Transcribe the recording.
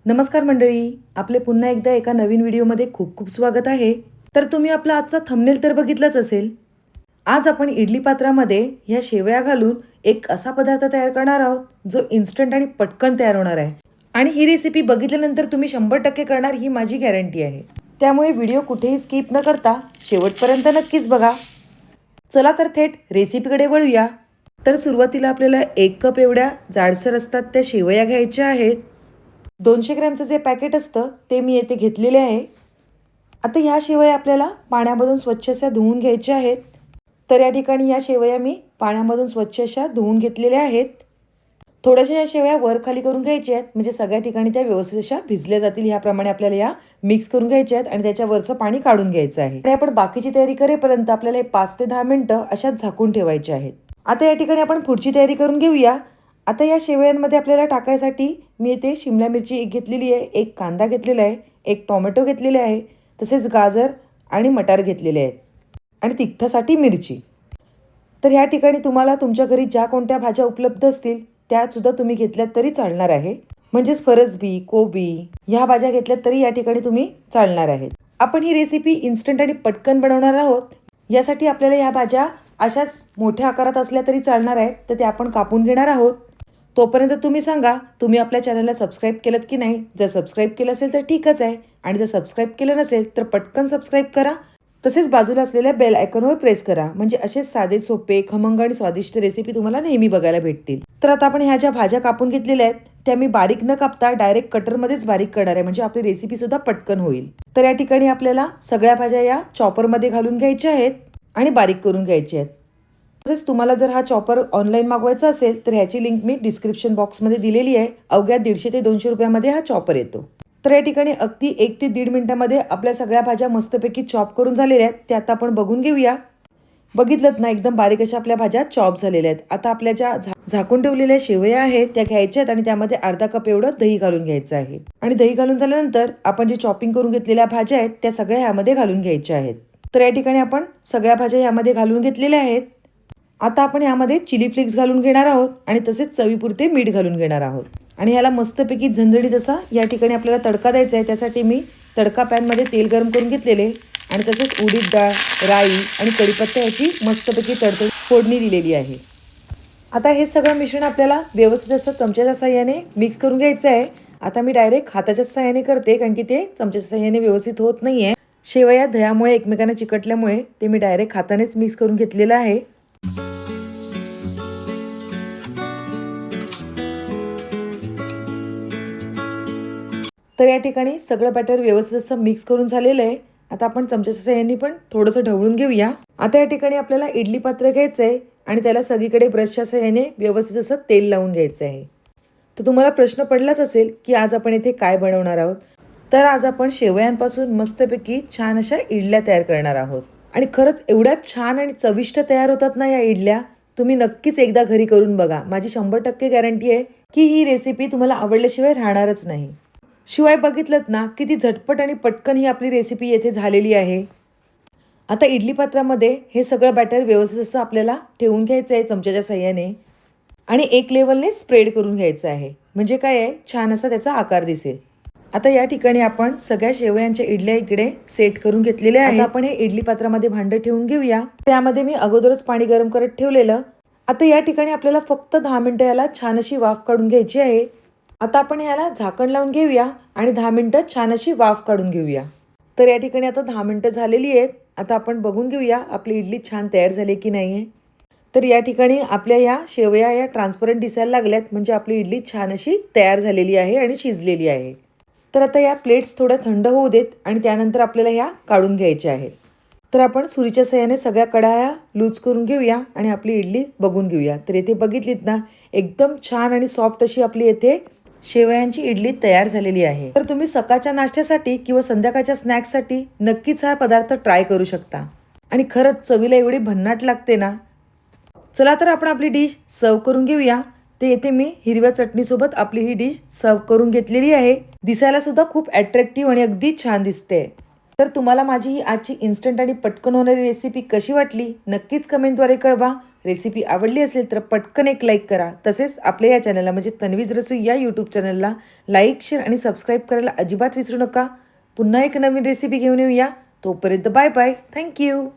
नमस्कार मंडळी, आपले पुन्हा एकदा एका नवीन व्हिडिओमध्ये खूप खूप स्वागत आहे. तर तुम्ही आपला आजचा थंबनेल तर बघितलाच असेल. आज आपण इडली पात्रामध्ये ह्या शेवया घालून एक असा पदार्थ तयार करणार आहोत जो इन्स्टंट आणि पटकन तयार होणार आहे. आणि ही रेसिपी बघितल्यानंतर तुम्ही 100% करणार ही माझी गॅरंटी आहे. त्यामुळे व्हिडिओ कुठेही स्किप न करता शेवटपर्यंत नक्कीच बघा. चला तर थेट रेसिपीकडे वळूया. तर सुरुवातीला आपल्याला 1 कप एवढ्या जाडसर असतात त्या शेवया घ्यायच्या आहेत. 200 ग्रॅमचं जे पॅकेट असतं ते मी येथे घेतलेले आहे. आता ह्या शेवया आपल्याला पाण्यामधून स्वच्छ अशा धुवून घ्यायच्या आहेत. तर या ठिकाणी या शेवया मी पाण्यामधून स्वच्छ अशा धुवून घेतलेल्या आहेत. थोड्याशा या शेवया वर खाली करून घ्यायच्या आहेत म्हणजे सगळ्या ठिकाणी त्या व्यवस्थित अशा भिजल्या जातील. ह्याप्रमाणे आपल्याला या मिक्स करून घ्यायच्या आहेत आणि त्याच्यावरचं पाणी काढून घ्यायचं आहे. आणि आपण बाकीची तयारी करेपर्यंत आपल्याला हे 5 ते 10 मिनिटं अशाच झाकून ठेवायचे आहेत. आता या ठिकाणी आपण पुढची तयारी करून घेऊया. आता या शेवयांमध्ये आपल्याला टाकायसाठी मी इथे शिमला मिरची एक घेतलेली आहे, एक कांदा घेतलेला आहे, एक टोमॅटो घेतलेले आहे, तसेच गाजर आणि मटार घेतलेले आहेत आणि तिखटासाठी मिरची. तर ह्या ठिकाणी तुम्हाला तुमच्या घरी ज्या कोणत्या भाज्या उपलब्ध असतील त्यासुद्धा तुम्ही घेतल्यात तरी चालणार आहे. म्हणजेच फरसबी, कोबी ह्या भाज्या घेतल्यात तरी या ठिकाणी तुम्ही चालणार आहेत. आपण ही रेसिपी इन्स्टंट आणि पटकन बनवणार आहोत. यासाठी आपल्याला ह्या भाज्या अशाच मोठ्या आकारात असल्या तरी चालणार आहेत, तर त्या आपण कापून घेणार आहोत. तोपर्यंत तुम्ही सांगा तुम्ही आपल्या चॅनलला सबस्क्राईब केलं की नाही. जर सबस्क्राईब केलं असेल तर ठीकच आहे आणि जर सबस्क्राईब केलं नसेल तर पटकन सबस्क्राईब करा. तसेच बाजूला असलेल्या बेल आयकॉनवर प्रेस करा म्हणजे असेच साधे सोपे खमंग आणि स्वादिष्ट रेसिपी तुम्हाला नेहमी बघायला भेटतील. तर आता आपण ह्या ज्या भाज्या कापून घेतलेल्या आहेत त्या मी बारीक न कापता डायरेक्ट कटरमध्येच बारीक करणार आहे म्हणजे आपली रेसिपी सुद्धा पटकन होईल. तर या ठिकाणी आपल्याला सगळ्या भाज्या या चॉपरमध्ये घालून घ्यायच्या आहेत आणि बारीक करून घ्यायच्या आहेत. तसेच तुम्हाला जर हा चॉपर ऑनलाईन मागवायचा असेल तर ह्याची लिंक मी डिस्क्रिप्शन बॉक्समध्ये दिलेली आहे. अवघ्या 150 ते 200 रुपयामध्ये हा चॉपर येतो. तर या ठिकाणी अगदी 1 ते 1.5 मिनिटामध्ये आपल्या सगळ्या भाज्या मस्तपैकी चॉप करून झालेल्या आहेत. त्या आता आपण बघून घेऊया. बघितलं ना एकदम बारीक अशा आपल्या भाज्या चॉप झालेल्या आहेत. आता आपल्या ज्या झाकून ठेवलेल्या शेवया आहेत त्या घ्यायच्या आहेत आणि त्यामध्ये अर्धा कप एवढं दही घालून घ्यायचं आहे. आणि दही घालून झाल्यानंतर आपण जे चॉपिंग करून घेतलेल्या भाज्या आहेत त्या सगळ्या ह्यामध्ये घालून घ्यायच्या आहेत. तर या ठिकाणी आपण सगळ्या भाज्या यामध्ये घालून घेतलेल्या आहेत. आता आपण यामध्ये चिली फ्लेक्स घालून घेणार आहोत आणि तसेच चवीपुरते मीठ घालून घेणार आहोत. आणि ह्याला मस्तपैकी झणझणीत असा या ठिकाणी आपल्याला तडका द्यायचा आहे. त्यासाठी मी तडका पॅनमध्ये तेल गरम करून घेतलेले आणि तसेच उडीद डाळ, राई आणि कढीपत्ता ह्याची मस्तपैकी तडतड फोडणी दिलेली आहे. आता हे सगळं मिश्रण आपल्याला व्यवस्थित असं चमच्याच्या साहाय्याने मिक्स करून घ्यायचं आहे. आता मी डायरेक्ट हाताच्या साहाय्याने करते कारण की ते चमच्याच्या साहाय्याने व्यवस्थित होत नाही आहे. शेवया दह्यामुळे एकमेकांना चिकटल्यामुळे ते मी डायरेक्ट हातानेच मिक्स करून घेतलेलं आहे. तर या ठिकाणी सगळं बॅटर व्यवस्थित असं मिक्स करून झालेलं आहे. आता आपण चमच्याच्या साहाय्याने पण थोडंसं ढवळून घेऊया. आता या ठिकाणी आपल्याला इडली पात्र घ्यायचं आहे आणि त्याला सगळीकडे ब्रशच्या साहाय्याने व्यवस्थित असं तेल लावून घ्यायचं आहे. तर तुम्हाला प्रश्न पडलाच असेल की आज आपण इथे काय बनवणार आहोत. तर आज आपण शेवयांपासून मस्तपैकी छान अशा इडल्या तयार करणार आहोत. आणि खरंच एवढ्या छान आणि चविष्ट तयार होतात ना या इडल्या. तुम्ही नक्कीच एकदा घरी करून बघा. माझी 100% गॅरंटी आहे की ही रेसिपी तुम्हाला आवडल्याशिवाय राहणारच नाही. शिवाय बघितलंत ना किती झटपट आणि पटकन ही आपली रेसिपी येथे झालेली आहे. आता इडली पात्रामध्ये हे सगळं बॅटर व्यवस्थित असं आपल्याला ठेवून घ्यायचं आहे चमच्याच्या साहाय्याने आणि एक लेवलने स्प्रेड करून घ्यायचं आहे म्हणजे काय आहे छान असा त्याचा आकार दिसेल. आता या ठिकाणी आपण सगळ्या शेवयांच्या इडल्या इकडे सेट करून घेतलेल्या आहेत. आता आपण हे इडली पात्रामध्ये भांडं ठेवून घेऊया. त्यामध्ये मी अगोदरच पाणी गरम करत ठेवलेलं. आता या ठिकाणी आपल्याला फक्त 10 मिनिटं याला छान अशी वाफ काढून घ्यायची आहे. आता आपण याला झाकण लावून घेऊया आणि 10 मिनिटं छान अशी वाफ काढून घेऊया. तर या ठिकाणी आता 10 मिनिटं झालेली आहेत. आता आपण बघून घेऊया आपली इडली छान तयार झाली की नाही आहे. तर या ठिकाणी आपल्या या शेवया या ट्रान्सपरंट दिसायला लागल्यात म्हणजे आपली इडली छान अशी तयार झालेली आहे आणि शिजलेली आहे. तर आता या प्लेट्स थोड्या थंड होऊ देत आणि त्यानंतर आपल्याला ह्या काढून घ्यायच्या आहेत. तर आपण सुरीच्या साहाय्याने सगळ्या कढया लूज करून घेऊया आणि आपली इडली बघून घेऊया. तर येथे बघितलीत ना एकदम छान आणि सॉफ्ट अशी आपली येथे शेवयांची इडली तयार झालेली आहे. तर तुम्ही सकाळच्या नाश्त्यासाठी किंवा संध्याकाळच्या स्नॅक्ससाठी नक्कीच हा पदार्थ ट्राय करू शकता आणि खरंच चवीला एवढी भन्नाट लागते ना. चला तर आपण आपली डिश सर्व करून घेऊया. ते येथे मी हिरव्या चटणीसोबत आपली ही डिश सर्व करून घेतलेली आहे. दिसायला सुद्धा खूप अट्रॅक्टिव्ह आणि अगदी छान दिसते. तर तुम्हाला माझी ही आजची इन्स्टंट आणि पटकन होणारी रेसिपी कशी वाटली नक्कीच कमेंटद्वारे कळवा. रेसिपी आवडली असेल तर पटकन एक लाईक करा. तसेच आपल्या या चॅनलला म्हणजे तन्वीज रसोई या यूट्यूब चॅनलला लाईक, शेअर आणि सबस्क्राईब करायला अजिबात विसरू नका. पुन्हा एक नवीन रेसिपी घेऊन येऊया. तोपर्यंत बाय बाय. थँक्यू.